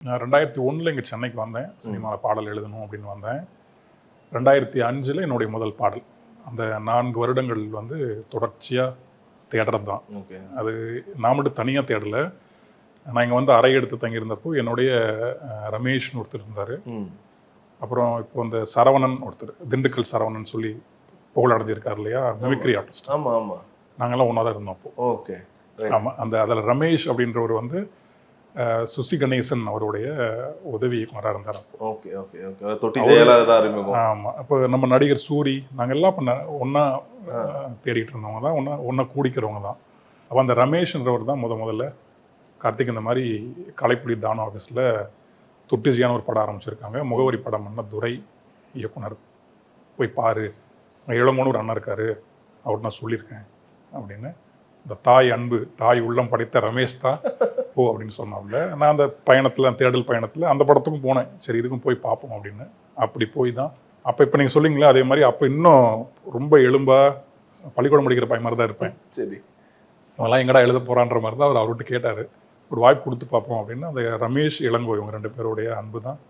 நான் 2001 இங்கே சென்னைக்கு வந்தேன். சினிமாவில் பாடல் எழுதணும் அப்படின்னு வந்தேன். 2005 என்னுடைய முதல் பாடல். அந்த 4 வருடங்கள் வந்து தொடர்ச்சியாக தேடுறது தான். அது நான் மட்டும் தனியாக தேடலை. நான் இங்கே வந்து அறை எடுத்து தங்கியிருந்தப்போ என்னுடைய ரமேஷ்னு ஒருத்தர் இருந்தார். அப்புறம் இப்போ இந்த சரவணன் ஒருத்தர், திண்டுக்கல் சரவணன் சொல்லி புகழ் அடைஞ்சிருக்கார் இல்லையா, மிமிக்ரி ஆர்டிஸ்ட். ஆமாம் ஆமாம், நாங்கள்லாம் ஒன்றா தான் இருந்தோம் அப்போ. ஓகே, ஆமாம். அதில் ரமேஷ் அப்படின்றவர் வந்து சுசி கணேசன் அவருடைய உதவி இயக்குனராக இருந்தார். ஓகே ஓகே ஓகே, தொட்டி ஜெயலலிதா அறிமுகம். ஆமாம். அப்போ நம்ம நடிகர் சூரி நாங்கள் எல்லாம் பண்ண ஒன்றா தேடிட்டு இருந்தவங்க தான், ஒன்றா கூடிக்கிறவங்க தான். அப்போ அந்த ரமேஷ்ன்றவர் தான் முதல்ல கார்த்திக் இந்த மாதிரி கலைப்புலி தானோ ஆஃபீஸில் தொட்டிஜியான ஒரு படம் ஆரம்பிச்சிருக்காங்க, முகவரி படம் பண்ண துரை இயக்குனர், போய் பாரு, இளங்கோன்னு ஒரு அண்ணன் இருக்காரு, அவர் நான் சொல்லியிருக்கேன் அப்படின்னு. இந்த தாய் அன்பு, தாய் உள்ளம் படைத்த ரமேஷ் தான் போ அப்படின்னு சொன்னாப்புல. நான் அந்த பயணத்தில், தேடல் பயணத்தில் அந்த படத்துக்கும் போனேன். சரி இதுக்கும் போய் பார்ப்போம் அப்படின்னு. அப்படி போய் தான் அப்போ இப்போ நீங்கள் சொல்லிங்களே அதே மாதிரி அப்போ இன்னும் ரொம்ப எலும்பாக பள்ளிக்கூடம் படிக்கிற பையன் மாதிரி தான் இருப்பேன். சரி, அவெல்லாம் எங்கடா எழுத போகிறான்ற மாதிரி தான் அவர் அவர்கிட்ட கேட்டார். ஒரு வாய்ப்பு கொடுத்து பார்ப்போம் அப்படின்னு. அந்த ரமேஷ் இளங்கோ இவங்க 2 பேருடைய அன்பு தான்